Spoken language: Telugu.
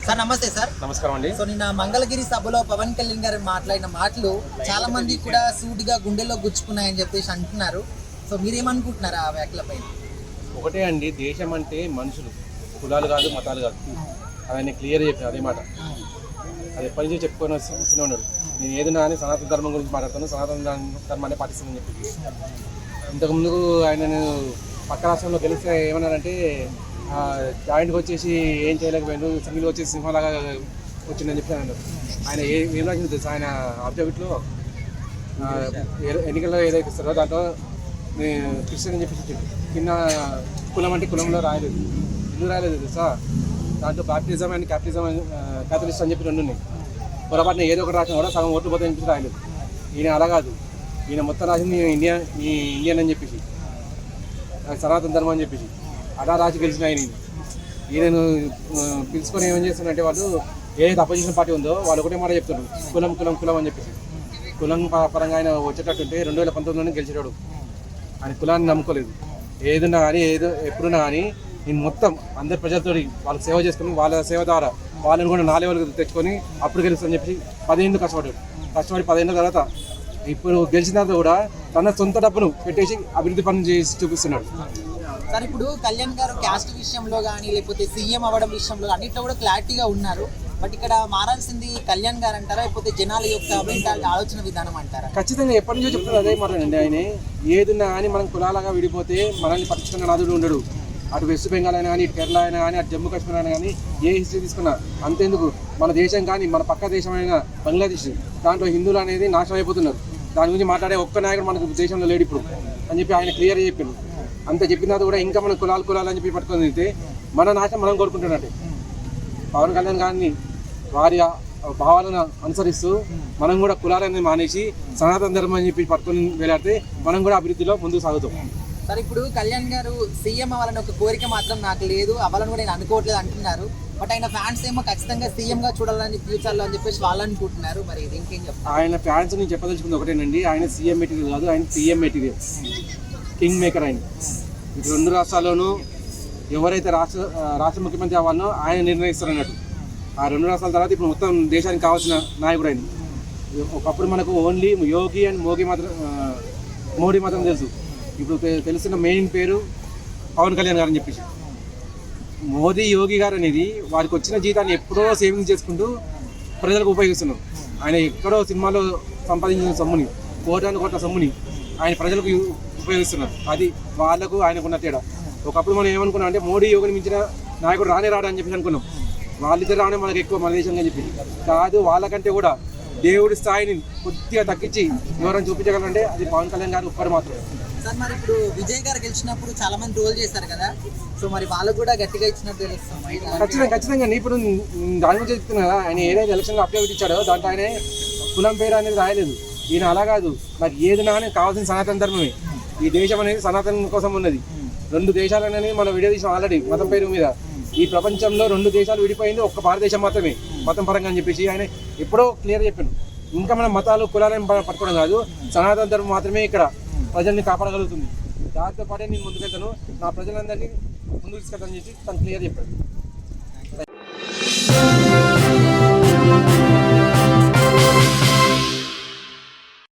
సార్ నమస్తే సార్. నమస్కారం అండి. సో నిన్న మంగళగిరి సభలో పవన్ కళ్యాణ్ గారు మాట్లాడిన మాటలు చాలా మంది కూడా సూటిగా గుండెల్లో గుచ్చుకున్నాయని చెప్పేసి అంటున్నారు. సో మీరేమనుకుంటున్నారు ఆ వ్యాఖ్యలపై? ఒకటే అండి, దేశం అంటే మనుషులు, కులాలు కాదు, మతాలు కాదు. ఆయన క్లియర్ చెప్పారు అదే మాట. అది ఎప్పటి నుంచి చెప్పుకొని వస్తూనే ఉన్నాడు. నేను ఏదైనా అని సనాతన ధర్మం గురించి మాట్లాడతాను, సనాతన ధర్మాన్ని పాటిస్తానని చెప్పి. ఇంతకుముందు ఆయన పక్క రాష్ట్రంలో గెలిస్తే ఏమన్నారంటే జాయింట్కి వచ్చేసి ఏం చేయలేకపోయాడు, సింగిల్గా వచ్చేసి సింహలాగా వచ్చిందని చెప్పి అన్నారు. ఆయన ఏం రాసింది తెలుసు, ఆయన అబ్జర్విట్లో ఎన్నికల్లో ఏదైతే ఇస్తారో దాంట్లో క్రిస్టియన్ అని చెప్పేసి కింద కులం అంటే కులంలో రాయలేదు, ఎందుకు రాయలేదు తెలుసా? దాంట్లో బాప్టిజం అండ్ క్యాథలిస్ట్ అని చెప్పి రెండు ఉన్నాయి. పొరపాటున ఏదో ఒకటి రాసిన కూడా సగం ఓట్లు పోతాయని చెప్పి రాయలేదు. ఈయన అలా కాదు, ఈయన మొత్తం రాసింది ఇండియన్ అని చెప్పేసి, సనాతన ధర్మం అని చెప్పేసి అలా రాసి గెలిచిన ఈయనను పిలుచుకొని ఏమని చేస్తున్నారంటే వాళ్ళు ఏదైతే అపోజిషన్ పార్టీ ఉందో వాళ్ళు ఒకటే మాట చెప్తున్నారు, కులం కులం కులం అని చెప్పేసి. కులం పరంగా ఆయన వచ్చేటట్టుంటే 2019లోనే గెలిచేటాడు. ఆయన కులాన్ని నమ్ముకోలేదు. ఏదన్నా కానీ ఎప్పుడున్నా కానీ నేను మొత్తం అందరి ప్రజలతో వాళ్ళకి సేవ చేసుకుని వాళ్ళ సేవ ద్వారా వాళ్ళని కూడా 4 లెవెల్కి తెచ్చుకొని అప్పుడు గెలుస్తామని చెప్పి 10 ఏళ్ళు కష్టపడి 10 ఏళ్ళ తర్వాత ఇప్పుడు గెలిచిన తర్వాత కూడా తన సొంత డబ్బును పెట్టేసి అభివృద్ధి పనులు చేసి చూపిస్తున్నాడు. సార్ ఇప్పుడు కళ్యాణ్ గారు క్యాస్ట్ విషయంలో కానీ లేకపోతే సీఎం అవ్వడం విషయంలో అన్నిట్లో కూడా క్లారిటీగా ఉన్నారు. బట్ ఇక్కడ మారాల్సింది కళ్యాణ్ గారు అంటారా, లేకపోతే జనాల యొక్క ఆలోచన విధానం అంటారా? ఖచ్చితంగా ఎప్పటి నుంచో చెప్తున్నారు అదే మాట్లాడండి. ఆయన ఏదున్నా కానీ మనం కులాలుగా విడిపోతే మనల్ని పట్టించుకున్న నాదుడు ఉండడు. అటు వెస్ట్ బెంగాల్ అయినా కానీ, ఇటు కేరళ అయినా కానీ, అటు జమ్మూ కాశ్మీర్ అయినా కానీ, ఏ హిస్టరీ తీసుకున్నా అంతేందుకు మన దేశం కానీ మన పక్క దేశం అయినా బంగ్లాదేశ్, దాంట్లో హిందువులు అనేది నాశనం అయిపోతున్నారు. దాని గురించి మాట్లాడే ఒక్క నాయకుడు మనకు దేశంలో లేడు ఇప్పుడు అని చెప్పి ఆయన క్లియర్గా చెప్పారు. అంత చెప్పిన తర్వాత కూడా ఇంకా మనం కులాలు అని చెప్పి పట్టుకొని వెళ్తే మన నాశనం మనం కోరుకుంటున్నట్టే. పవన్ కళ్యాణ్ గారిని వారి భావాలను అనుసరిస్తూ మనం కూడా కులాలని మానేసి సనాతన ధర్మం అని చెప్పి పట్టుకొని వేలాడితే మనం కూడా అభివృద్ధిలో ముందుకు సాగుతాం. సార్ ఇప్పుడు కళ్యాణ్ గారు సీఎం అవ్వాలని ఒక కోరిక మాత్రం నాకు లేదు, అవ్వాలని కూడా నేను అనుకోవట్లేదు అంటున్నారు. బట్ ఆయన ఫ్యాన్స్ ఏమో ఖచ్చితంగా సీఎం గా చూడాలని ఫ్యూచర్లో అని చెప్పేసి వాళ్ళు అనుకుంటున్నారు. మరి ఇది ఇంకేం చెప్తారు? ఆయన ఫ్యాన్స్ నేను చెప్పదలుచుకుంది ఒకటేనండి, ఆయన సీఎం మెటీరియల్ కాదు, ఆయన సీఎం మెటీరియల్, కింగ్ మేకర్. ఆయన ఇప్పుడు 2 రాష్ట్రాల్లోనూ ఎవరైతే రాష్ట్ర ముఖ్యమంత్రి అవ్వాలనో ఆయన నిర్ణయిస్తారు అన్నట్టు. ఆ 2 రాష్ట్రాల తర్వాత ఇప్పుడు మొత్తం దేశానికి కావాల్సిన నాయకుడు ఆయన. ఒకప్పుడు మనకు ఓన్లీ యోగి అండ్ మోడీ మాత్రం తెలుసు. ఇప్పుడు తెలుస్తున్న మెయిన్ పేరు పవన్ కళ్యాణ్ గారు అని చెప్పేసి. మోదీ యోగి గారు అనేది వారికి వచ్చిన జీతాన్ని ఎప్పుడో సేవింగ్ చేసుకుంటూ ప్రజలకు ఉపయోగిస్తున్నారు. ఆయన ఎక్కడో సినిమాలో సంపాదించిన సొమ్ముని, కోట్ల సొమ్ముని ఆయన ప్రజలకు ఉపయోగిస్తున్నారు. అది వాళ్ళకు ఆయనకున్న తేడా. ఒకప్పుడు మనం ఏమనుకున్నాం అంటే మోడీ యోగిని మించిన నాయకుడు రాని చెప్పి అనుకున్నాం. వాళ్ళిద్దరు రానే మనకు ఎక్కువ మన దేశంగా చెప్పి కాదు. వాళ్ళకంటే కూడా దేవుడి స్థాయిని కొద్దిగా తగ్గించి ఎవరైనా చూపించగలంటే అది పవన్ కళ్యాణ్ గారు ఒక్కరు మాత్రమే. సార్ మరి ఇప్పుడు విజయ్ గారు గెలిచినప్పుడు చాలా మంది ట్రోల్ చేశారు కదా, సో మరి వాళ్ళకు కూడా గట్టిగా ఇచ్చినట్టు తెలుస్తుంది. ఖచ్చితంగా ఇప్పుడు దాని గురించి చెప్తున్నా కదా. ఆయన ఏదైతే ఎలక్షన్లో అప్డేట్ ఇచ్చాడో దాంట్లో ఆయన కులం పేరు అనేది రాయలేదు. ఈయన అలా కాదు, నాకు ఏదైనా కానీ కావాల్సిన సనాతన ధర్మమే. ఈ దేశం అనేది సనాతనం కోసం ఉన్నది. 2 దేశాలు అనేది మనం విడదీసాం ఆల్రెడీ మతం పేరు మీద. ఈ ప్రపంచంలో 2 దేశాలు విడిపోయింది ఒక్క భారతదేశం మాత్రమే మతం పరంగా అని చెప్పేసి ఆయన ఎప్పుడో క్లియర్ చెప్పాను. ఇంకా మనం మతాలు కులాలను పట్టుకోవడం కాదు, సనాతన ధర్మం మాత్రమే ఇక్కడ ప్రజల్ని కాపాడగలుగుతుంది. దాంతో పాటే నేను ముందుకెళ్తాను, నా ప్రజలందరినీ ముందుకు తీసుకెళ్తానని చెప్పి తను క్లియర్ చెప్పాడు.